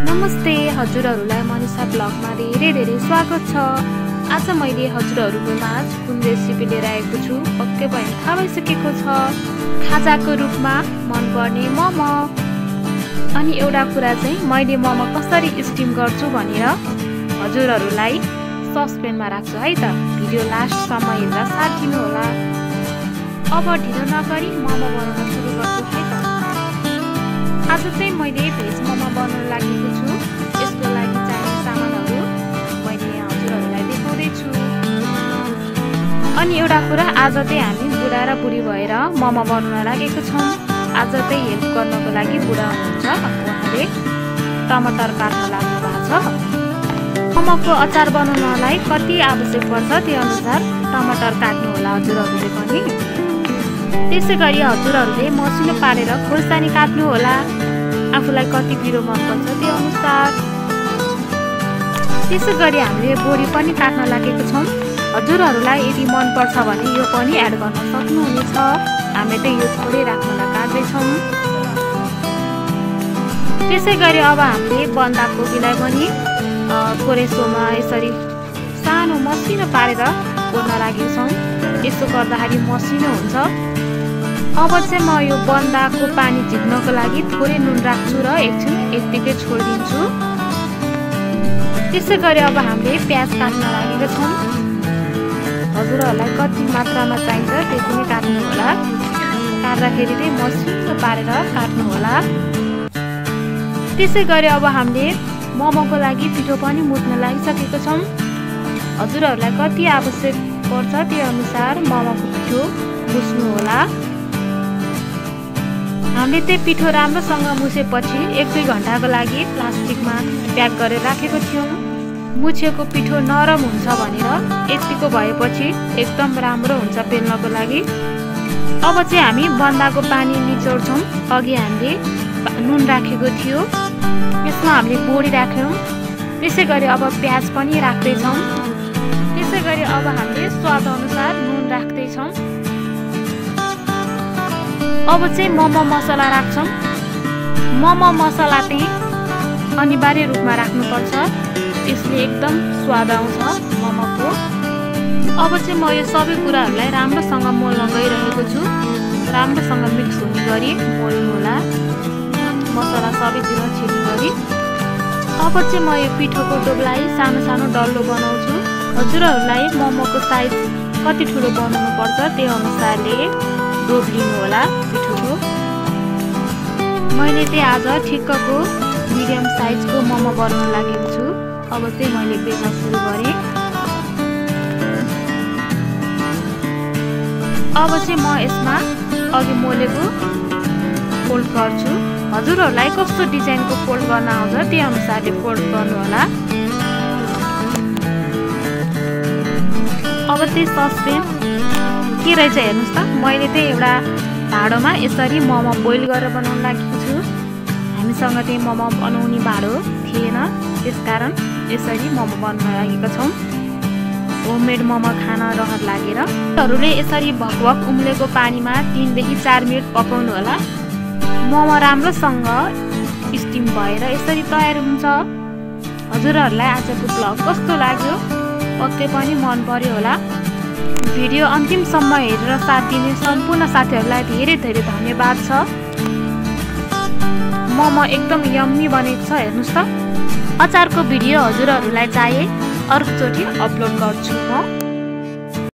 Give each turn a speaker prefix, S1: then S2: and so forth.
S1: नमस्ते हजुरहरूलाई मनिषा ब्लगमा धेरै स्वागत छ। आज मैले हजुरहरूको माझ कुन रेसिपी लिएर आएको छु पक्कै पनि थाहा भइसकेको छ। खाजाको रूपमा मनपर्ने मोमो। अनि एउटा कुरा चाहिँ मैले मोमो कसरी स्टिम गर्छु भनेर हजुरहरूलाई सस्पेन्समा राख्छु है त। भिडियो लास्टसम्म हेरेर साथ दिनु होला। अब ढिलो नगरी मोमो बनाउन सुरु गर्छु है त। आज चाहिँ मैले भेज मोमो बनाउन लागेको छु। यसको लागि चाहिने सामानहरू मैले हजुरहरूलाई देखाउँदै छु। अनि एउटा कुरा, आज चाहिँ हामी बुढा र बुढी भएर मोमो बनाउन लागेको छौँ। आज चाहिँ हेल्प गर्नको लागि बुढा हुनुहुन्छ, उहाँले टमाटर काट्न लाग्नु भएको छ। मोमोको अचार बनाउनलाई कति आवश्यक पर्छ त्यो अनुसार टमाटर काट्नु होला हजुरहरूले पनि। त्यसै गरी हजुरहरूले मसिनो पारेर खोर्सानी काट्नु होला, आफूलाई कति पिरो मनपर्छ त्यो अनुसार। त्यसै गरी हामीले बोडी पनि काट्न लागेको छौँ। हजुरहरूलाई यदि मनपर्छ भने यो पनि एड गर्न सक्नुहुनेछ। हामीले चाहिँ यो थोरै राख्नलाई काट्दैछौँ। त्यसै गरी अब हामीले बन्दाकोपीलाई पनि कोरेसोमा यसरी सानो मसिनो पारेर कोर्न लागेको छौँ। यसो गर्दाखेरि मसिनो हुन्छ। अब चाहिँ म यो बन्दाको पानी झिक्नको लागि थोरै नुन राख्छु र एकछिन यत्तिकै छोडिदिन्छु। त्यसै गरी अब हामीले प्याज काट्न लागेका छौँ। हजुरहरूलाई कति मात्रामा चाहिन्छ त्यति नै काट्नु होला। काट्दाखेरि चाहिँ मसिनो पारेर काट्नु होला। त्यसै गरी अब हामीले मोमोको लागि पिठो पनि मुस्न लागिसकेको छौँ। हजुरहरूलाई कति आवश्यक पर्छ त्यो अनुसार मोमोको पिठो मुस्नु होला। हामीले चाहिँ पिठो राम्रोसँग मुछेपछि 1-2 घन्टाको लागि प्लास्टिकमा प्याक गरेर राखेको थियौँ। मुछेको पिठो नरम हुन्छ भनेर यतिको भएपछि एकदम राम्रो हुन्छ पेल्नको लागि। अब चाहिँ हामी बन्दाको पानी निचोड्छौँ। अघि हामीले नुन राखेको थियो, यसमा हामीले बोडी राख्यौँ। त्यसै गरी अब प्याज पनि राख्दैछौँ। त्यसै गरी अब हामीले स्वाद अनुसार नुन राख्दैछौँ। अब चाहिँ मोमो मसला राख्छौँ। मोमो मसला चाहिँ अनिवार्य रूपमा राख्नुपर्छ, यसले एकदम स्वाद आउँछ मोमोको। अब चाहिँ म यो सबै कुराहरूलाई राम्रोसँग मोल्न गइरहेको छु। राम्रोसँग मिक्स हुने गरी मोल्नु होला, मसला सबैतिर छिर्ने गरी। अब चाहिँ म यो पिठोको डोलाई सानो सानो डल्लो बनाउँछु। हजुरहरूलाई मोमोको साइज कति ठुलो बनाउनु पर्छ त्यो अनुसारले डोब लिनु होला पिठोको। मैले चाहिँ आज ठिक्कको मिडियम साइजको मोमो बनाउन लागेको छु। अब चाहिँ मैले बेल्न सुरु गरेँ। अब चाहिँ म यसमा अघि मोलेको फोल्ड गर्छु। हजुरहरूलाई कस्तो डिजाइनको फोल्ड गर्न आउँछ त्यो अनुसारले फोल्ड गर्नु होला। अब चाहिँ सस्पेन के रहेछ हेर्नुहोस् त। मैले चाहिँ एउटा भाँडोमा यसरी मोमो बोइल गरेर बनाउन लागेको छु। हामीसँग चाहिँ मोमो बनाउने भाँडो थिएन, त्यसकारण यसरी मोमो बनाउन लागेका छौँ। होममेड मोमो खान रहर लागेर हरूले यसरी भकभक उम्लेको पानीमा 3 देखि 4 मिनट पकाउनु होला। मोमो राम्रोसँग स्टिम भएर यसरी तयार हुन्छ। हजुरहरूलाई आजको ब्लग कस्तो लाग्यो पक्कै पनि मन पर्यो होला। भिडियो अन्तिमसम्म हेरेर साथ दिने सम्पूर्ण साथीहरूलाई धेरै धन्यवाद छ। मोमो एकदम यम्मी बनेको छ हेर्नुहोस् त। अचारको भिडियो हजुरहरूलाई चाहे अर्कोचोटि अपलोड गर्छु म।